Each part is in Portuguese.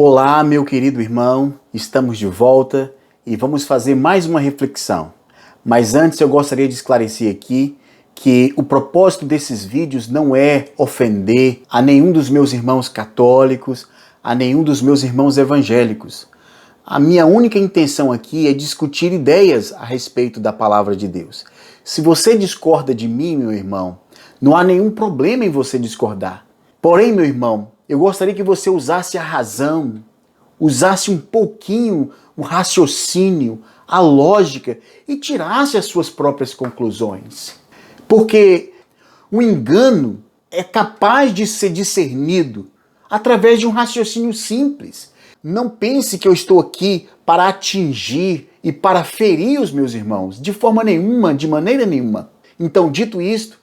Olá, meu querido irmão, estamos de volta e vamos fazer mais uma reflexão. Mas antes eu gostaria de esclarecer aqui que o propósito desses vídeos não é ofender a nenhum dos meus irmãos católicos, a nenhum dos meus irmãos evangélicos. A minha única intenção aqui é discutir ideias a respeito da palavra de Deus. Se você discorda de mim, meu irmão, não há nenhum problema em você discordar. Porém, meu irmão, eu gostaria que você usasse a razão, usasse um pouquinho o raciocínio, a lógica e tirasse as suas próprias conclusões. Porque o engano é capaz de ser discernido através de um raciocínio simples. Não pense que eu estou aqui para atingir e para ferir os meus irmãos, de forma nenhuma, de maneira nenhuma. Então, dito isto,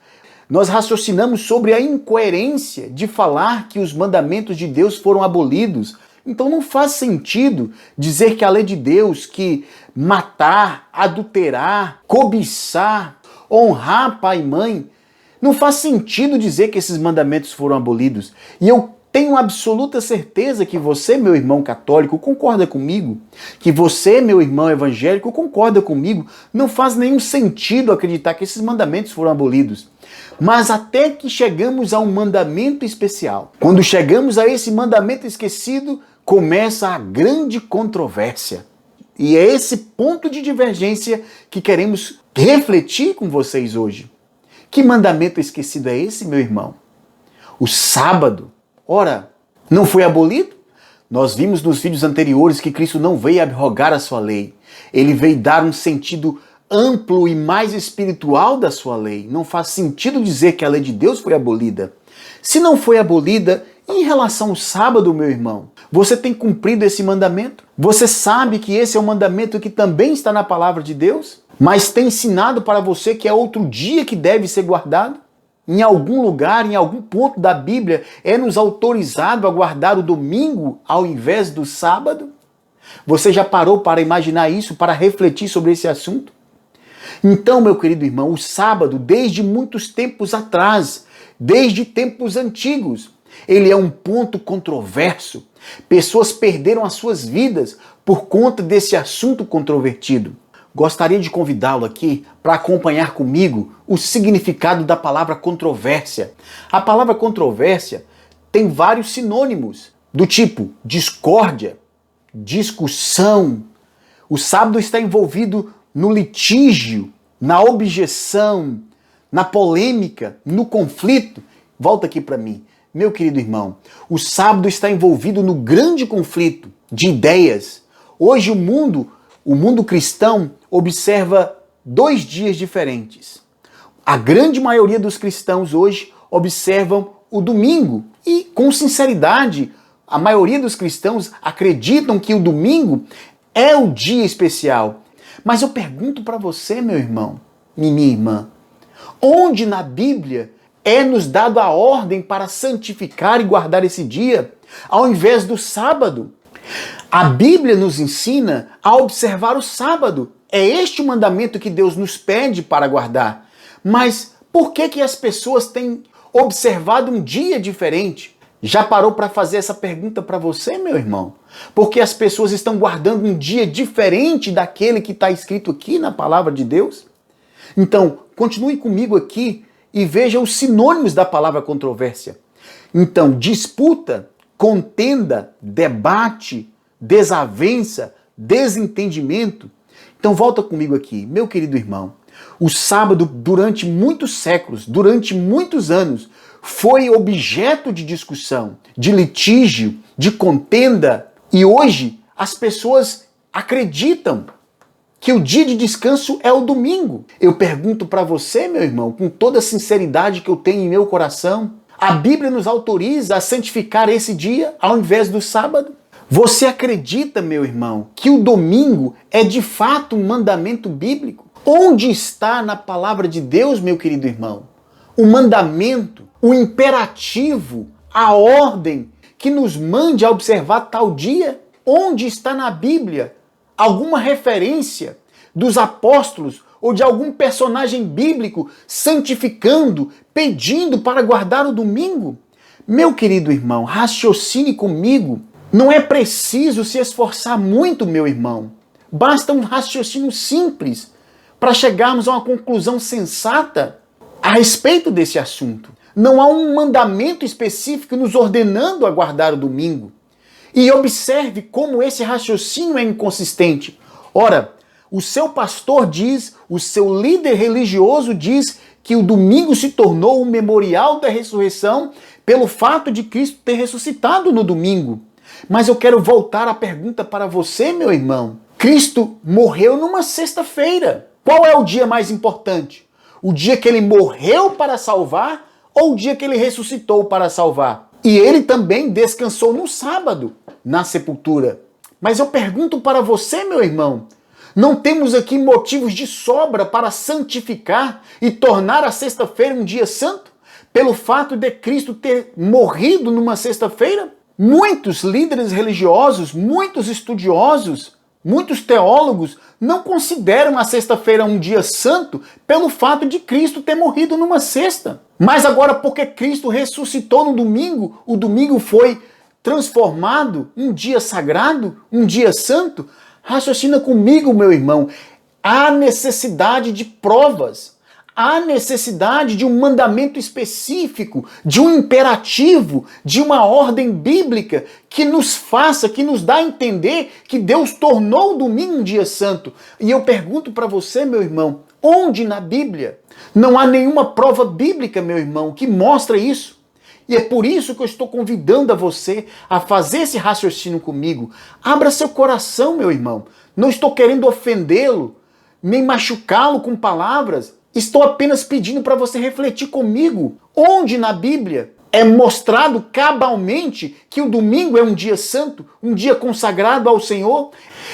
nós raciocinamos sobre a incoerência de falar que os mandamentos de Deus foram abolidos. Então não faz sentido dizer que a lei de Deus, que matar, adulterar, cobiçar, honrar pai e mãe, não faz sentido dizer que esses mandamentos foram abolidos. E eu tenho absoluta certeza que você, meu irmão católico, concorda comigo, que você, meu irmão evangélico, concorda comigo. Não faz nenhum sentido acreditar que esses mandamentos foram abolidos. Mas até que chegamos a um mandamento especial. Quando chegamos a esse mandamento esquecido, começa a grande controvérsia. E é esse ponto de divergência que queremos refletir com vocês hoje. Que mandamento esquecido é esse, meu irmão? O sábado. Ora, não foi abolido? Nós vimos nos vídeos anteriores que Cristo não veio abrogar a sua lei. Ele veio dar um sentido amplo e mais espiritual da sua lei. Não faz sentido dizer que a lei de Deus foi abolida. Se não foi abolida, em relação ao sábado, meu irmão, você tem cumprido esse mandamento? Você sabe que esse é um mandamento que também está na palavra de Deus? Mas tem ensinado para você que é outro dia que deve ser guardado? Em algum lugar, em algum ponto da Bíblia, é nos autorizado a guardar o domingo ao invés do sábado? Você já parou para imaginar isso, para refletir sobre esse assunto? Então, meu querido irmão, o sábado, desde muitos tempos atrás, desde tempos antigos, ele é um ponto controverso. Pessoas perderam as suas vidas por conta desse assunto controvertido. Gostaria de convidá-lo aqui para acompanhar comigo o significado da palavra controvérsia. A palavra controvérsia tem vários sinônimos, do tipo discórdia, discussão. O sábado está envolvido no litígio, na objeção, na polêmica, no conflito. Volta aqui para mim. Meu querido irmão, o sábado está envolvido no grande conflito de ideias. Hoje o mundo cristão observa dois dias diferentes. A grande maioria dos cristãos hoje observam o domingo e, com sinceridade, a maioria dos cristãos acreditam que o domingo é o dia especial. Mas eu pergunto para você, meu irmão e minha irmã, onde na Bíblia é nos dado a ordem para santificar e guardar esse dia, ao invés do sábado? A Bíblia nos ensina a observar o sábado. É este o mandamento que Deus nos pede para guardar. Mas por que as pessoas têm observado um dia diferente? Já parou para fazer essa pergunta para você, meu irmão? Porque as pessoas estão guardando um dia diferente daquele que está escrito aqui na palavra de Deus? Então, continue comigo aqui e veja os sinônimos da palavra controvérsia. Então, disputa, contenda, debate, desavença, desentendimento. Então, volta comigo aqui, meu querido irmão. O sábado, durante muitos séculos, durante muitos anos, foi objeto de discussão, de litígio, de contenda. E hoje as pessoas acreditam que o dia de descanso é o domingo. Eu pergunto para você, meu irmão, com toda a sinceridade que eu tenho em meu coração, a Bíblia nos autoriza a santificar esse dia ao invés do sábado? Você acredita, meu irmão, que o domingo é de fato um mandamento bíblico? Onde está na palavra de Deus, meu querido irmão, o mandamento, o imperativo, a ordem que nos mande a observar tal dia? Onde está na Bíblia alguma referência dos apóstolos ou de algum personagem bíblico santificando, pedindo para guardar o domingo? Meu querido irmão, raciocine comigo. Não é preciso se esforçar muito, meu irmão. Basta um raciocínio simples para chegarmos a uma conclusão sensata a respeito desse assunto. Não há um mandamento específico nos ordenando a guardar o domingo. E observe como esse raciocínio é inconsistente. Ora, o seu pastor diz, o seu líder religioso diz que o domingo se tornou um memorial da ressurreição pelo fato de Cristo ter ressuscitado no domingo. Mas eu quero voltar a pergunta para você, meu irmão. Cristo morreu numa sexta-feira. Qual é o dia mais importante? O dia que ele morreu para salvar ou o dia que ele ressuscitou para salvar? E ele também descansou no sábado, na sepultura. Mas eu pergunto para você, meu irmão, não temos aqui motivos de sobra para santificar e tornar a sexta-feira um dia santo? Pelo fato de Cristo ter morrido numa sexta-feira? Muitos líderes religiosos, muitos estudiosos, muitos teólogos não consideram a sexta-feira um dia santo pelo fato de Cristo ter morrido numa sexta. Mas agora, porque Cristo ressuscitou no domingo, o domingo foi transformado um dia sagrado, um dia santo? Raciocina comigo, meu irmão. Há necessidade de provas. Há necessidade de um mandamento específico, de um imperativo, de uma ordem bíblica que nos faça, que nos dá a entender que Deus tornou o domingo um dia santo. E eu pergunto para você, meu irmão, onde na Bíblia? Não há nenhuma prova bíblica, meu irmão, que mostra isso. E é por isso que eu estou convidando a você a fazer esse raciocínio comigo. Abra seu coração, meu irmão. Não estou querendo ofendê-lo, nem machucá-lo com palavras. Estou apenas pedindo para você refletir comigo. Onde na Bíblia é mostrado cabalmente que o domingo é um dia santo, um dia consagrado ao Senhor?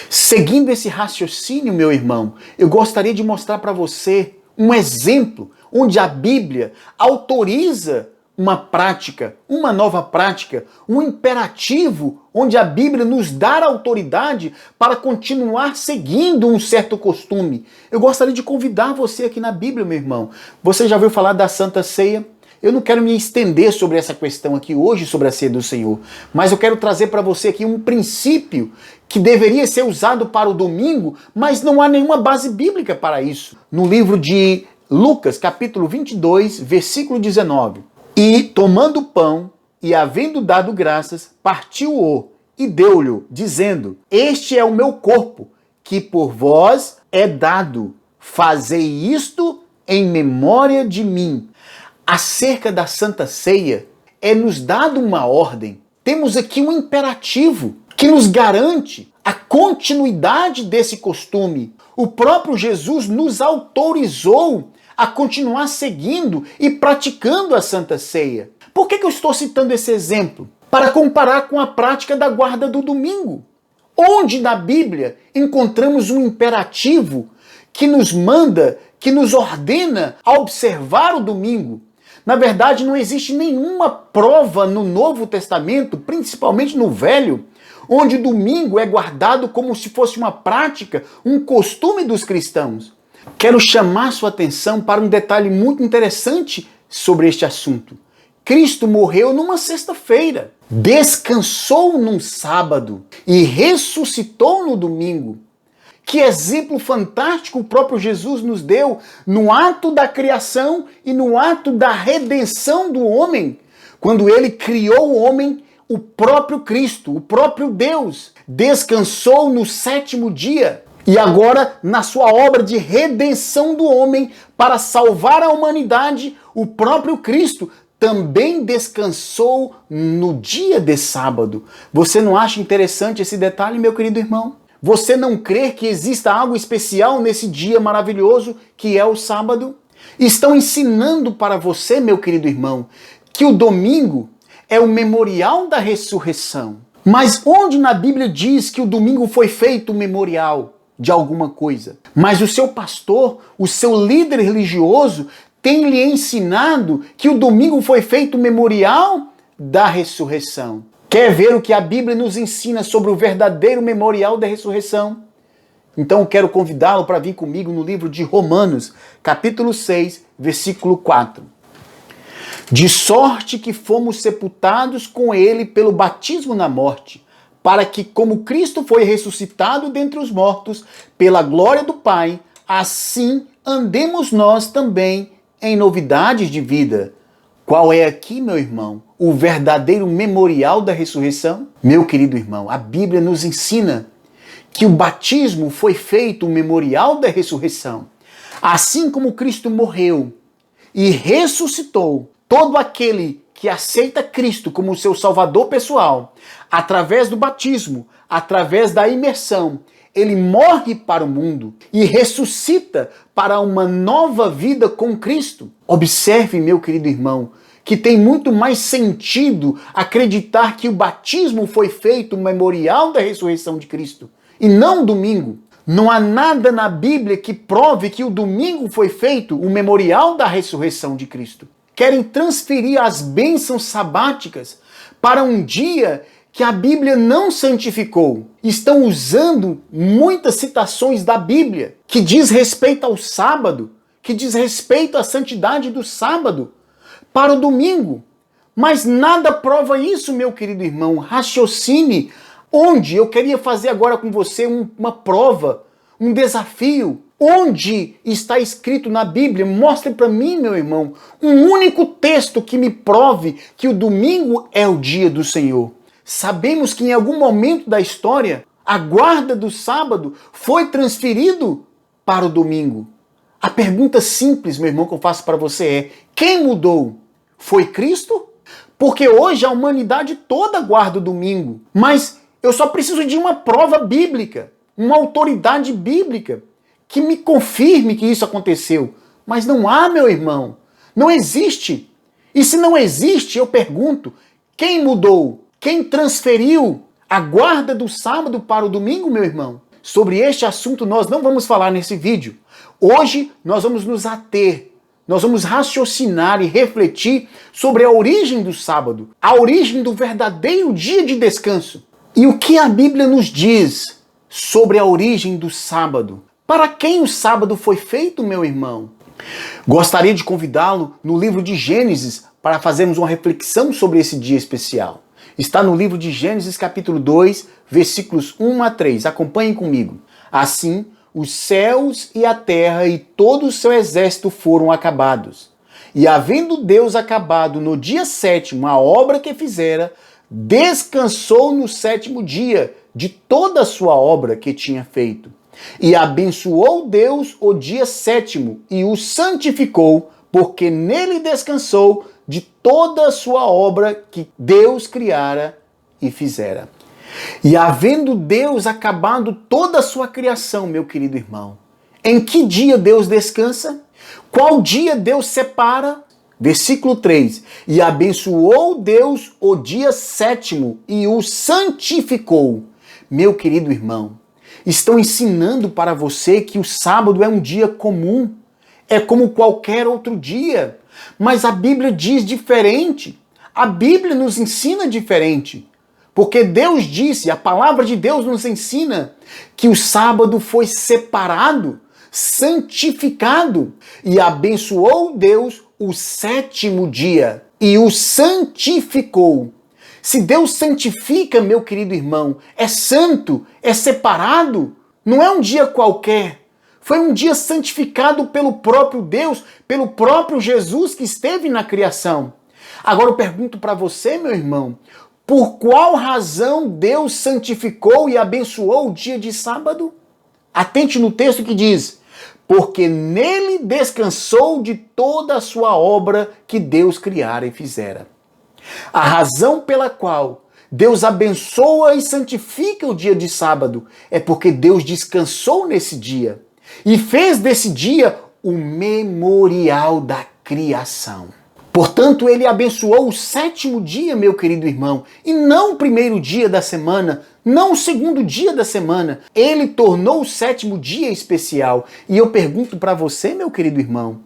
Seguindo esse raciocínio, meu irmão, eu gostaria de mostrar para você um exemplo onde a Bíblia autoriza uma prática, uma nova prática, um imperativo onde a Bíblia nos dá autoridade para continuar seguindo um certo costume. Eu gostaria de convidar você aqui na Bíblia, meu irmão. Você já ouviu falar da Santa Ceia? Eu não quero me estender sobre essa questão aqui hoje, sobre a Ceia do Senhor, mas eu quero trazer para você aqui um princípio que deveria ser usado para o domingo, mas não há nenhuma base bíblica para isso. No livro de Lucas, capítulo 22, versículo 19. E, tomando o pão, e havendo dado graças, partiu-o e deu-lhe, dizendo: Este é o meu corpo, que por vós é dado. Fazei isto em memória de mim. Acerca da Santa Ceia, é nos dado uma ordem. Temos aqui um imperativo que nos garante a continuidade desse costume. O próprio Jesus nos autorizou a continuar seguindo e praticando a Santa Ceia. Por que eu estou citando esse exemplo? Para comparar com a prática da guarda do domingo. Onde na Bíblia encontramos um imperativo que nos manda, que nos ordena a observar o domingo? Na verdade, não existe nenhuma prova no Novo Testamento, principalmente no Velho, onde o domingo é guardado como se fosse uma prática, um costume dos cristãos. Quero chamar sua atenção para um detalhe muito interessante sobre este assunto. Cristo morreu numa sexta-feira, descansou num sábado e ressuscitou no domingo. Que exemplo fantástico o próprio Jesus nos deu no ato da criação e no ato da redenção do homem. Quando ele criou o homem, o próprio Cristo, o próprio Deus, descansou no sétimo dia. E agora, na sua obra de redenção do homem, para salvar a humanidade, o próprio Cristo também descansou no dia de sábado. Você não acha interessante esse detalhe, meu querido irmão? Você não crê que exista algo especial nesse dia maravilhoso que é o sábado? Estão ensinando para você, meu querido irmão, que o domingo é o memorial da ressurreição. Mas onde na Bíblia diz que o domingo foi feito memorial de alguma coisa? Mas o seu pastor, o seu líder religioso, tem lhe ensinado que o domingo foi feito memorial da ressurreição. Quer ver o que a Bíblia nos ensina sobre o verdadeiro memorial da ressurreição? Então eu quero convidá-lo para vir comigo no livro de Romanos, capítulo 6, versículo 4. De sorte que fomos sepultados com ele pelo batismo na morte, para que, como Cristo foi ressuscitado dentre os mortos, pela glória do Pai, assim andemos nós também em novidades de vida. Qual é aqui, meu irmão, o verdadeiro memorial da ressurreição? Meu querido irmão, a Bíblia nos ensina que o batismo foi feito um memorial da ressurreição. Assim como Cristo morreu e ressuscitou, todo aquele que aceita Cristo como seu salvador pessoal, através do batismo, através da imersão, ele morre para o mundo e ressuscita para uma nova vida com Cristo. Observe, meu querido irmão, que tem muito mais sentido acreditar que o batismo foi feito um memorial da ressurreição de Cristo e não domingo. Não há nada na Bíblia que prove que o domingo foi feito um memorial da ressurreição de Cristo. Querem transferir as bênçãos sabáticas para um dia que a Bíblia não santificou. Estão usando muitas citações da Bíblia que diz respeito ao sábado, que diz respeito à santidade do sábado, para o domingo. Mas nada prova isso, meu querido irmão. Raciocine onde eu queria fazer agora com você uma prova, um desafio. Onde está escrito na Bíblia? Mostre para mim, meu irmão, um único texto que me prove que o domingo é o dia do Senhor. Sabemos que em algum momento da história, a guarda do sábado foi transferido para o domingo. A pergunta simples, meu irmão, que eu faço para você é: quem mudou? Foi Cristo? Porque hoje a humanidade toda guarda o domingo. Mas eu só preciso de uma prova bíblica, uma autoridade bíblica que me confirme que isso aconteceu. Mas não há, meu irmão. Não existe. E se não existe, eu pergunto, quem mudou? Quem transferiu a guarda do sábado para o domingo, meu irmão? Sobre este assunto nós não vamos falar nesse vídeo. Hoje nós vamos nos ater, nós vamos raciocinar e refletir sobre a origem do sábado, a origem do verdadeiro dia de descanso. E o que a Bíblia nos diz sobre a origem do sábado? Para quem o sábado foi feito, meu irmão? Gostaria de convidá-lo no livro de Gênesis para fazermos uma reflexão sobre esse dia especial. Está no livro de Gênesis capítulo 2, versículos 1 a 3. Acompanhem comigo. Assim, os céus e a terra e todo o seu exército foram acabados. E havendo Deus acabado no dia sétimo a obra que fizera, descansou no sétimo dia de toda a sua obra que tinha feito. E abençoou Deus o dia sétimo e o santificou, porque nele descansou de toda a sua obra que Deus criara e fizera. E havendo Deus acabado toda a sua criação, meu querido irmão, em que dia Deus descansa? Qual dia Deus separa? Versículo 3. E abençoou Deus o dia sétimo e o santificou. Meu querido irmão, estão ensinando para você que o sábado é um dia comum, é como qualquer outro dia. Mas a Bíblia diz diferente. A Bíblia nos ensina diferente. Porque Deus disse, a palavra de Deus nos ensina que o sábado foi separado, santificado, e abençoou Deus o sétimo dia e o santificou. Se Deus santifica, meu querido irmão, é santo, é separado, não é um dia qualquer. Foi um dia santificado pelo próprio Deus, pelo próprio Jesus que esteve na criação. Agora eu pergunto para você, meu irmão, por qual razão Deus santificou e abençoou o dia de sábado? Atente no texto que diz: porque nele descansou de toda a sua obra que Deus criara e fizera. A razão pela qual Deus abençoa e santifica o dia de sábado é porque Deus descansou nesse dia e fez desse dia o memorial da criação. Portanto, ele abençoou o sétimo dia, meu querido irmão, e não o primeiro dia da semana, não o segundo dia da semana. Ele tornou o sétimo dia especial. E eu pergunto para você, meu querido irmão,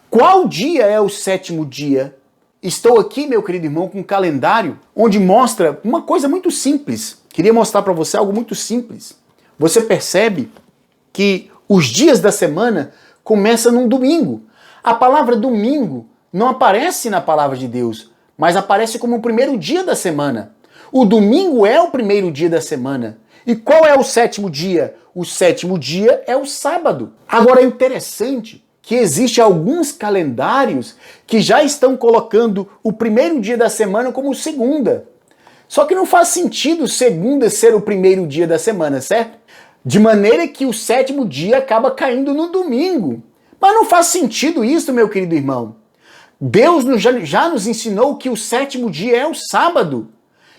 qual dia é o sétimo dia? Estou aqui, meu querido irmão, com um calendário onde mostra uma coisa muito simples. Queria mostrar para você algo muito simples. Você percebe que os dias da semana começam num domingo. A palavra domingo não aparece na palavra de Deus, mas aparece como o primeiro dia da semana. O domingo é o primeiro dia da semana. E qual é o sétimo dia? O sétimo dia é o sábado. Agora é interessante que existem alguns calendários que já estão colocando o primeiro dia da semana como segunda. Só que não faz sentido segunda ser o primeiro dia da semana, certo? De maneira que o sétimo dia acaba caindo no domingo. Mas não faz sentido isso, meu querido irmão. Deus já nos ensinou que o sétimo dia é o sábado.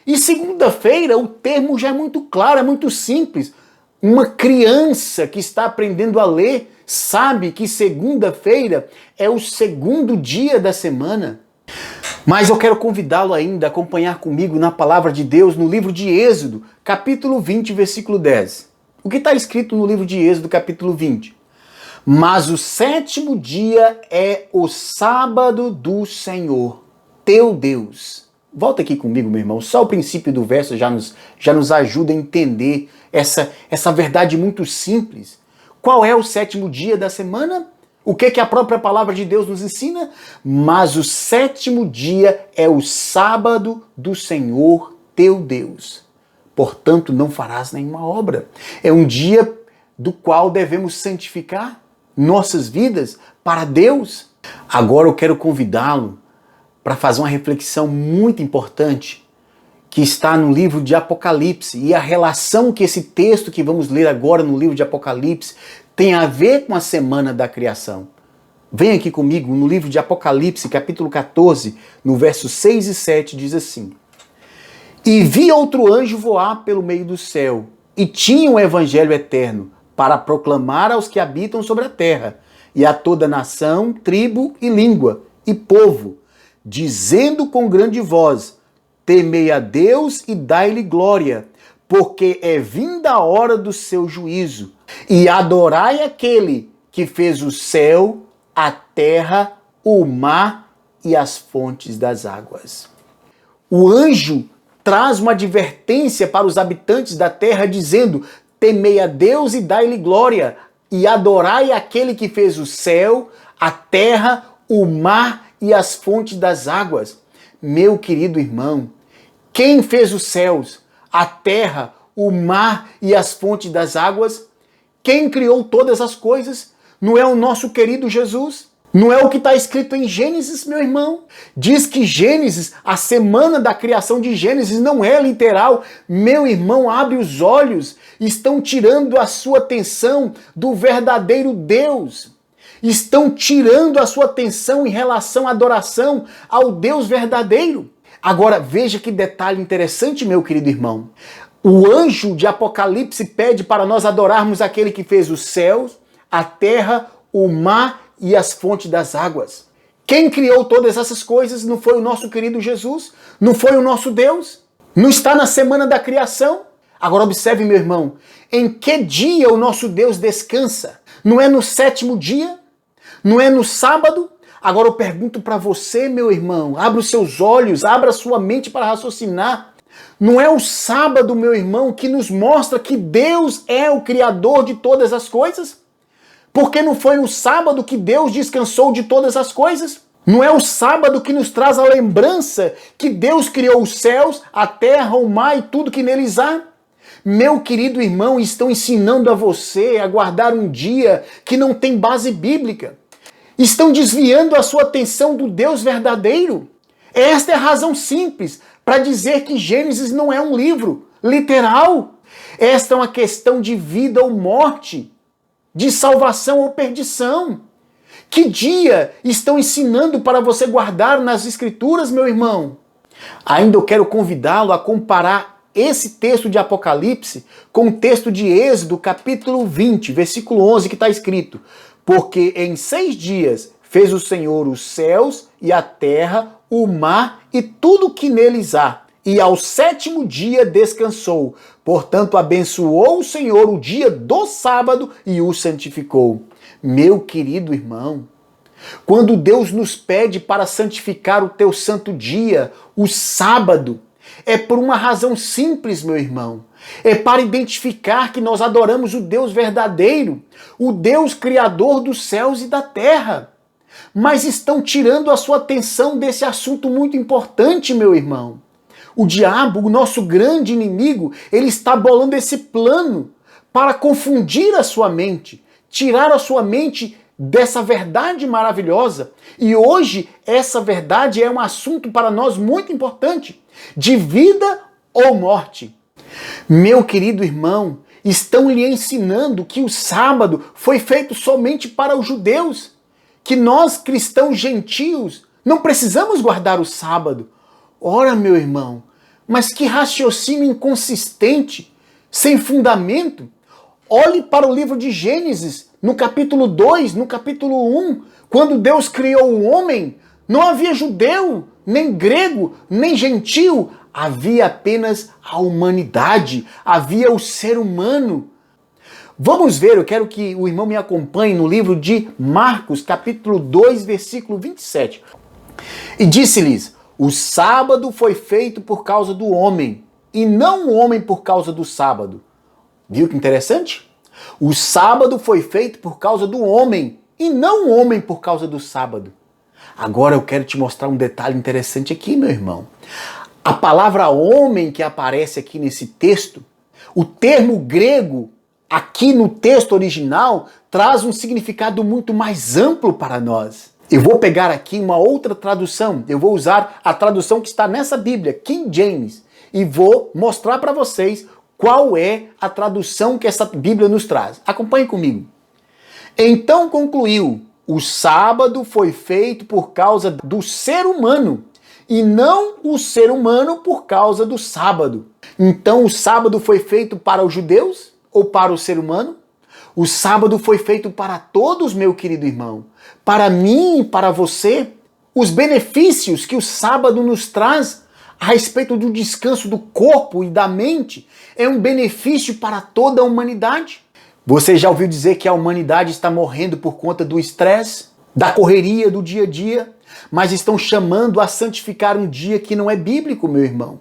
E segunda-feira, o termo já é muito claro, é muito simples. Uma criança que está aprendendo a ler sabe que segunda-feira é o segundo dia da semana. Mas eu quero convidá-lo ainda a acompanhar comigo na palavra de Deus no livro de Êxodo, capítulo 20, versículo 10. O que está escrito no livro de Êxodo, capítulo 20? Mas o sétimo dia é o sábado do Senhor, teu Deus. Volta aqui comigo, meu irmão. Só o princípio do verso já nos ajuda a entender essa verdade muito simples. Qual é o sétimo dia da semana? O que a própria palavra de Deus nos ensina? Mas o sétimo dia é o sábado do Senhor, teu Deus. Portanto, não farás nenhuma obra. É um dia do qual devemos santificar nossas vidas para Deus. Agora eu quero convidá-lo para fazer uma reflexão muito importante que está no livro de Apocalipse e a relação que esse texto que vamos ler agora no livro de Apocalipse tem a ver com a semana da criação. Vem aqui comigo no livro de Apocalipse, capítulo 14, no verso 6 e 7, diz assim: E vi outro anjo voar pelo meio do céu, e tinha um evangelho eterno, para proclamar aos que habitam sobre a terra, e a toda nação, tribo e língua, e povo, dizendo com grande voz: Temei a Deus e dai-lhe glória, porque é vinda a hora do seu juízo, e adorai aquele que fez o céu, a terra, o mar e as fontes das águas. O anjo traz uma advertência para os habitantes da terra, dizendo: Temei a Deus e dai-lhe glória, e adorai aquele que fez o céu, a terra, o mar e as fontes das águas. Meu querido irmão, quem fez os céus, a terra, o mar e as fontes das águas? Quem criou todas as coisas? Não é o nosso querido Jesus? Não é o que está escrito em Gênesis, meu irmão? Diz que Gênesis, a semana da criação de Gênesis, não é literal. Meu irmão, abre os olhos. Estão tirando a sua atenção do verdadeiro Deus. Estão tirando a sua atenção em relação à adoração ao Deus verdadeiro. Agora, veja que detalhe interessante, meu querido irmão. O anjo de Apocalipse pede para nós adorarmos aquele que fez os céus, a terra, o mar e as fontes das águas. Quem criou todas essas coisas não foi o nosso querido Jesus? Não foi o nosso Deus? Não está na semana da criação? Agora observe, meu irmão, em que dia o nosso Deus descansa? Não é no sétimo dia? Não é no sábado? Agora eu pergunto para você, meu irmão, abra os seus olhos, abra a sua mente para raciocinar. Não é o sábado, meu irmão, que nos mostra que Deus é o Criador de todas as coisas? Porque não foi no sábado que Deus descansou de todas as coisas? Não é o sábado que nos traz a lembrança que Deus criou os céus, a terra, o mar e tudo que neles há? Meu querido irmão, estão ensinando a você a guardar um dia que não tem base bíblica. Estão desviando a sua atenção do Deus verdadeiro. Esta é a razão simples para dizer que Gênesis não é um livro literal. Esta é uma questão de vida ou morte, de salvação ou perdição. Que dia estão ensinando para você guardar nas Escrituras, meu irmão? Ainda eu quero convidá-lo a comparar esse texto de Apocalipse com o texto de Êxodo, capítulo 20, versículo 11, que está escrito: Porque em 6 dias fez o Senhor os céus e a terra, o mar e tudo que neles há, e ao 7º dia descansou. Portanto, abençoou o Senhor o dia do sábado e o santificou. Meu querido irmão, quando Deus nos pede para santificar o teu santo dia, o sábado, é por uma razão simples, meu irmão. É para identificar que nós adoramos o Deus verdadeiro, o Deus criador dos céus e da terra. Mas estão tirando a sua atenção desse assunto muito importante, meu irmão. O diabo, o nosso grande inimigo, ele está bolando esse plano para confundir a sua mente, tirar a sua mente dessa verdade maravilhosa. E hoje essa verdade é um assunto para nós muito importante, de vida ou morte. Meu querido irmão, estão lhe ensinando que o sábado foi feito somente para os judeus, que nós cristãos gentios não precisamos guardar o sábado. Ora, meu irmão, mas que raciocínio inconsistente, sem fundamento. Olhe para o livro de Gênesis, no capítulo 2, no capítulo 1, quando Deus criou o homem, não havia judeu, nem grego, nem gentio, havia apenas a humanidade, havia o ser humano. Vamos ver, eu quero que o irmão me acompanhe no livro de Marcos, capítulo 2, versículo 27. E disse-lhes: o sábado foi feito por causa do homem, e não o homem por causa do sábado. Viu que interessante? O sábado foi feito por causa do homem, e não o homem por causa do sábado. Agora eu quero te mostrar um detalhe interessante aqui, meu irmão. A palavra homem que aparece aqui nesse texto, o termo grego aqui no texto original traz um significado muito mais amplo para nós. Eu vou pegar aqui uma outra tradução, eu vou usar a tradução que está nessa Bíblia, King James, e vou mostrar para vocês qual é a tradução que essa Bíblia nos traz. Acompanhe comigo. Então concluiu: o sábado foi feito por causa do ser humano, e não o ser humano por causa do sábado. Então o sábado foi feito para os judeus ou para o ser humano? O sábado foi feito para todos, meu querido irmão. Para mim e para você. Os benefícios que o sábado nos traz a respeito do descanso do corpo e da mente é um benefício para toda a humanidade. Você já ouviu dizer que a humanidade está morrendo por conta do estresse, da correria do dia a dia? Mas estão chamando a santificar um dia que não é bíblico, meu irmão.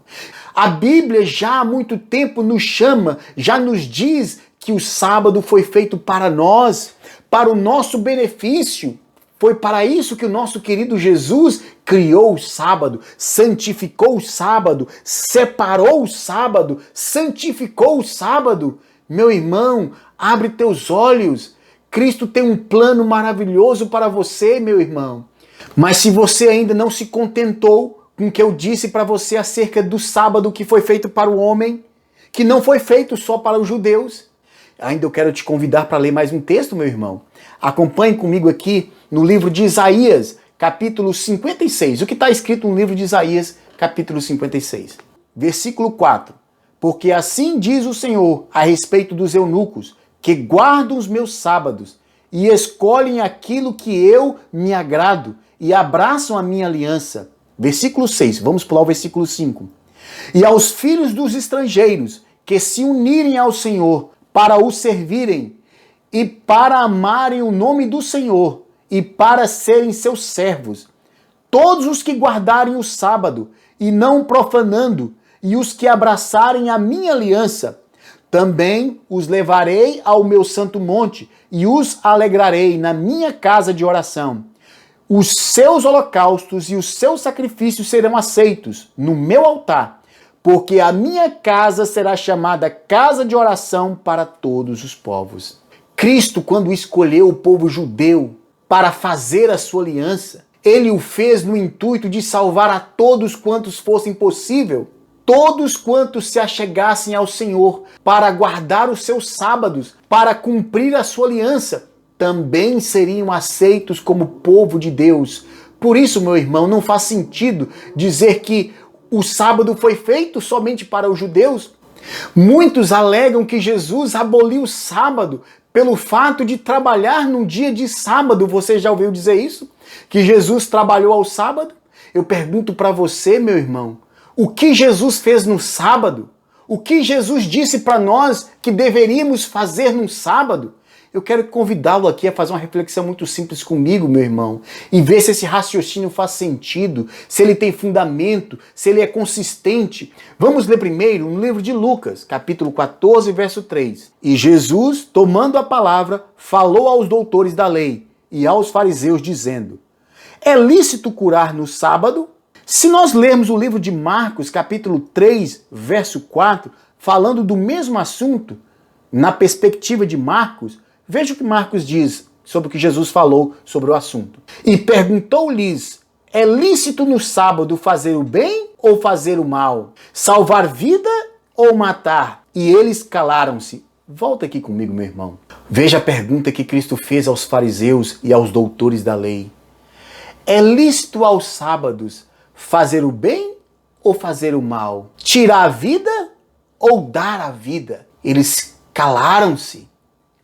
A Bíblia já há muito tempo nos chama, já nos diz que o sábado foi feito para nós, para o nosso benefício. Foi para isso que o nosso querido Jesus criou o sábado, santificou o sábado, separou o sábado, santificou o sábado. Meu irmão, abre teus olhos. Cristo tem um plano maravilhoso para você, meu irmão. Mas se você ainda não se contentou com o que eu disse para você acerca do sábado que foi feito para o homem, que não foi feito só para os judeus, ainda eu quero te convidar para ler mais um texto, meu irmão. Acompanhe comigo aqui no livro de Isaías, capítulo 56. O que está escrito no livro de Isaías, capítulo 56? Versículo 4. Porque assim diz o Senhor a respeito dos eunucos, que guardam os meus sábados e escolhem aquilo que eu me agrado e abraçam a minha aliança. Versículo 6, vamos pular o versículo 5. E aos filhos dos estrangeiros que se unirem ao Senhor para o servirem e para amarem o nome do Senhor e para serem seus servos. Todos os que guardarem o sábado e não profanando, e os que abraçarem a minha aliança, também os levarei ao meu santo monte e os alegrarei na minha casa de oração. Os seus holocaustos e os seus sacrifícios serão aceitos no meu altar, porque a minha casa será chamada casa de oração para todos os povos. Cristo, quando escolheu o povo judeu para fazer a sua aliança, ele o fez no intuito de salvar a todos quantos fossem possível. Todos quantos se achegassem ao Senhor para guardar os seus sábados, para cumprir a sua aliança, também seriam aceitos como povo de Deus. Por isso, meu irmão, não faz sentido dizer que o sábado foi feito somente para os judeus. Muitos alegam que Jesus aboliu o sábado pelo fato de trabalhar num dia de sábado. Você já ouviu dizer isso? Que Jesus trabalhou ao sábado? Eu pergunto para você, meu irmão, o que Jesus fez no sábado? O que Jesus disse para nós que deveríamos fazer no sábado? Eu quero convidá-lo aqui a fazer uma reflexão muito simples comigo, meu irmão, e ver se esse raciocínio faz sentido, se ele tem fundamento, se ele é consistente. Vamos ler primeiro no livro de Lucas, capítulo 14, verso 3. E Jesus, tomando a palavra, falou aos doutores da lei e aos fariseus, dizendo: é lícito curar no sábado? Se nós lermos o livro de Marcos, capítulo 3, verso 4, falando do mesmo assunto, na perspectiva de Marcos, veja o que Marcos diz sobre o que Jesus falou sobre o assunto. E perguntou-lhes: é lícito no sábado fazer o bem ou fazer o mal? Salvar vida ou matar? E eles calaram-se. Volta aqui comigo, meu irmão. Veja a pergunta que Cristo fez aos fariseus e aos doutores da lei. É lícito aos sábados fazer o bem ou fazer o mal? Tirar a vida ou dar a vida? Eles calaram-se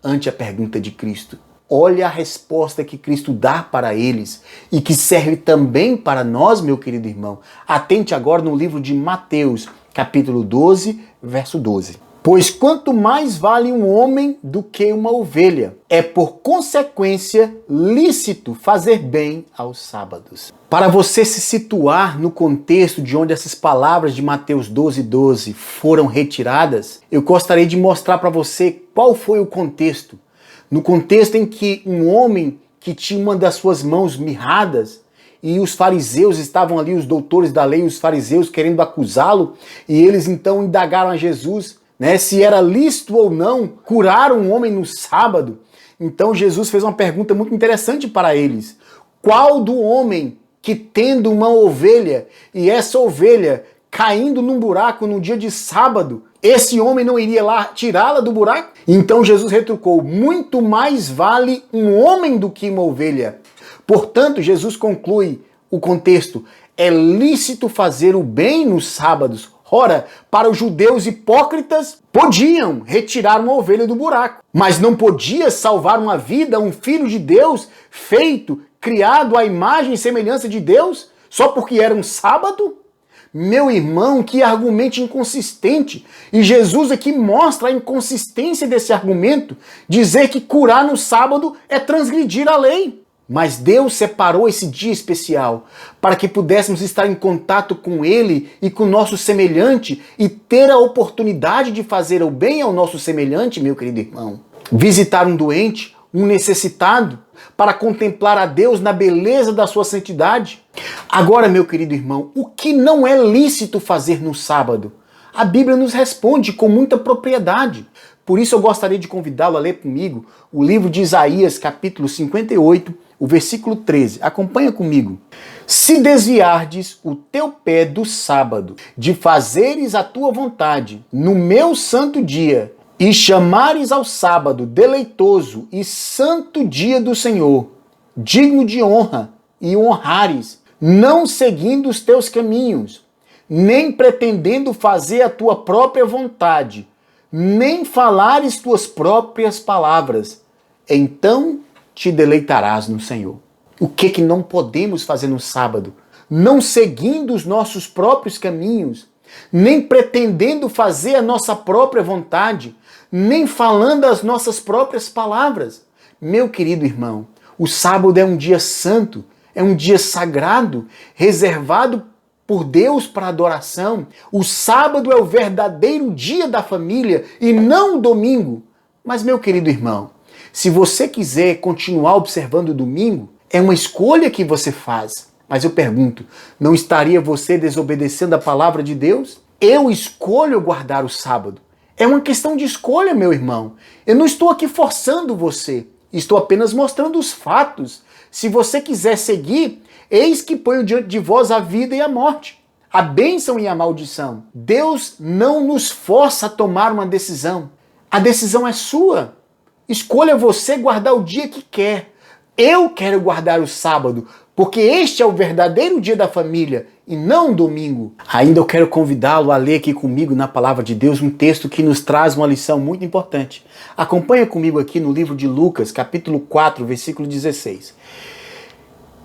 ante a pergunta de Cristo. Olha a resposta que Cristo dá para eles e que serve também para nós, meu querido irmão. Atente agora no livro de Mateus, capítulo 12, verso 12. Pois quanto mais vale um homem do que uma ovelha, é por consequência lícito fazer bem aos sábados. Para você se situar no contexto de onde essas palavras de Mateus 12, 12 foram retiradas, eu gostaria de mostrar para você qual foi o contexto. No contexto em que um homem que tinha uma das suas mãos mirradas, e os fariseus estavam ali, os doutores da lei, os fariseus querendo acusá-lo, e eles então indagaram a Jesus, se era lícito ou não curar um homem no sábado. Então Jesus fez uma pergunta muito interessante para eles. Qual do homem que tendo uma ovelha, e essa ovelha caindo num buraco no dia de sábado, esse homem não iria lá tirá-la do buraco? Então Jesus retrucou: muito mais vale um homem do que uma ovelha. Portanto, Jesus conclui o contexto: é lícito fazer o bem nos sábados. Ora, para os judeus hipócritas, podiam retirar uma ovelha do buraco, mas não podia salvar uma vida, um filho de Deus, feito, criado à imagem e semelhança de Deus, só porque era um sábado? Meu irmão, que argumento inconsistente. E Jesus aqui mostra a inconsistência desse argumento, dizer que curar no sábado é transgredir a lei. Mas Deus separou esse dia especial para que pudéssemos estar em contato com Ele e com o nosso semelhante e ter a oportunidade de fazer o bem ao nosso semelhante, meu querido irmão. Visitar um doente, um necessitado, para contemplar a Deus na beleza da sua santidade. Agora, meu querido irmão, o que não é lícito fazer no sábado? A Bíblia nos responde com muita propriedade. Por isso eu gostaria de convidá-lo a ler comigo o livro de Isaías, capítulo 58, o versículo 13. Acompanha comigo. Se desviardes o teu pé do sábado, de fazeres a tua vontade no meu santo dia, e chamares ao sábado deleitoso e santo dia do Senhor, digno de honra, e honrares, não seguindo os teus caminhos, nem pretendendo fazer a tua própria vontade, nem falares tuas próprias palavras, então te deleitarás no Senhor. O que não podemos fazer no sábado? Não seguindo os nossos próprios caminhos, nem pretendendo fazer a nossa própria vontade, nem falando as nossas próprias palavras. Meu querido irmão, o sábado é um dia santo, é um dia sagrado, reservado por Deus para adoração. O sábado é o verdadeiro dia da família e não o domingo. Mas, meu querido irmão, se você quiser continuar observando o domingo, é uma escolha que você faz. Mas eu pergunto, não estaria você desobedecendo a palavra de Deus? Eu escolho guardar o sábado. É uma questão de escolha, meu irmão. Eu não estou aqui forçando você. Estou apenas mostrando os fatos. Se você quiser seguir, eis que ponho diante de vós a vida e a morte, a bênção e a maldição. Deus não nos força a tomar uma decisão. A decisão é sua. Escolha você guardar o dia que quer. Eu quero guardar o sábado, porque este é o verdadeiro dia da família e não o domingo. Ainda eu quero convidá-lo a ler aqui comigo na palavra de Deus um texto que nos traz uma lição muito importante. Acompanha comigo aqui no livro de Lucas, capítulo 4, versículo 16.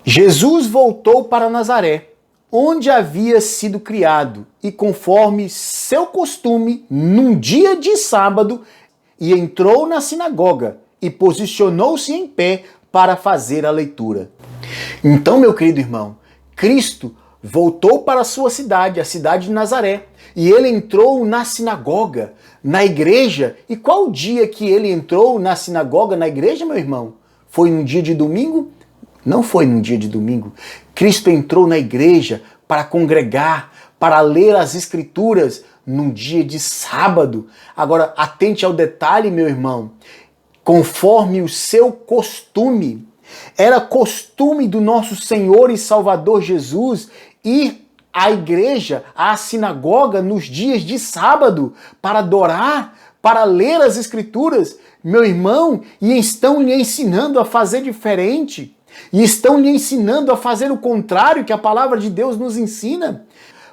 Jesus voltou para Nazaré, onde havia sido criado, e conforme seu costume, num dia de sábado, e entrou na sinagoga e posicionou-se em pé para fazer a leitura. Então, meu querido irmão, Cristo voltou para a sua cidade, a cidade de Nazaré, e ele entrou na sinagoga, na igreja. E qual o dia que ele entrou na sinagoga, na igreja, meu irmão? Foi num dia de domingo? Não foi num dia de domingo. Cristo entrou na igreja para congregar, para ler as Escrituras num dia de sábado. Agora, atente ao detalhe, meu irmão. Conforme o seu costume. Era costume do nosso Senhor e Salvador Jesus ir à igreja, à sinagoga, nos dias de sábado, para adorar, para ler as Escrituras, meu irmão, e estão lhe ensinando a fazer diferente, e estão lhe ensinando a fazer o contrário que a palavra de Deus nos ensina.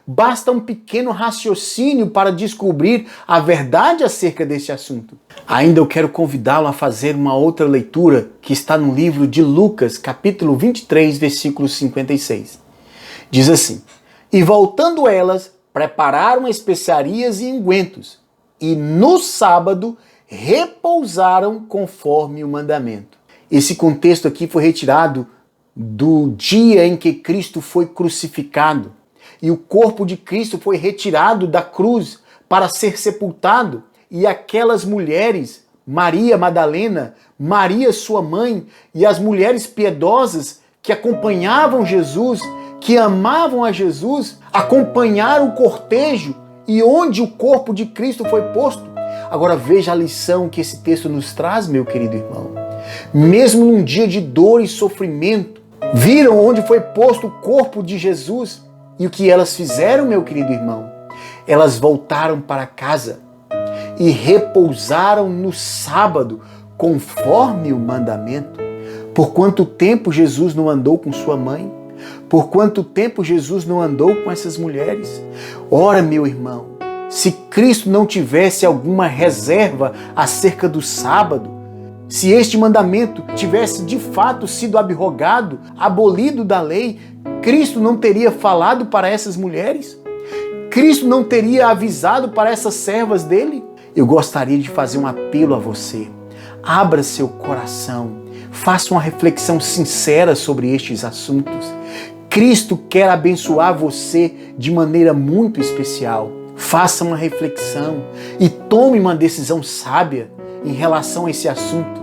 Basta um pequeno raciocínio para descobrir a verdade acerca desse assunto. Ainda eu quero convidá-lo a fazer uma outra leitura que está no livro de Lucas, capítulo 23, versículo 56. Diz assim: E voltando elas, prepararam especiarias e ungüentos, e no sábado repousaram conforme o mandamento. Esse contexto aqui foi retirado do dia em que Cristo foi crucificado. E o corpo de Cristo foi retirado da cruz para ser sepultado. E aquelas mulheres, Maria Madalena, Maria sua mãe e as mulheres piedosas que acompanhavam Jesus, que amavam a Jesus, acompanharam o cortejo e onde o corpo de Cristo foi posto. Agora veja a lição que esse texto nos traz, meu querido irmão. Mesmo num dia de dor e sofrimento, viram onde foi posto o corpo de Jesus. E o que elas fizeram, meu querido irmão? Elas voltaram para casa e repousaram no sábado, conforme o mandamento. Por quanto tempo Jesus não andou com sua mãe? Por quanto tempo Jesus não andou com essas mulheres? Ora, meu irmão, se Cristo não tivesse alguma reserva acerca do sábado, se este mandamento tivesse de fato sido abrogado, abolido da lei, Cristo não teria falado para essas mulheres? Cristo não teria avisado para essas servas dele? Eu gostaria de fazer um apelo a você. Abra seu coração, faça uma reflexão sincera sobre estes assuntos. Cristo quer abençoar você de maneira muito especial. Faça uma reflexão e tome uma decisão sábia em relação a esse assunto.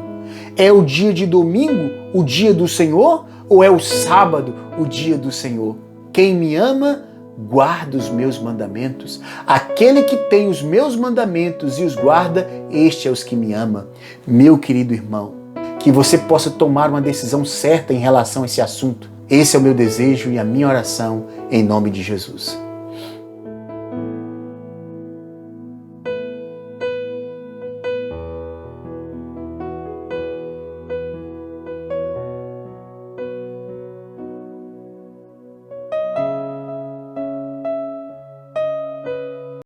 É o dia de domingo o dia do Senhor ou é o sábado o dia do Senhor? Quem me ama, guarda os meus mandamentos. Aquele que tem os meus mandamentos e os guarda, este é os que me ama. Meu querido irmão, que você possa tomar uma decisão certa em relação a esse assunto. Esse é o meu desejo e a minha oração em nome de Jesus.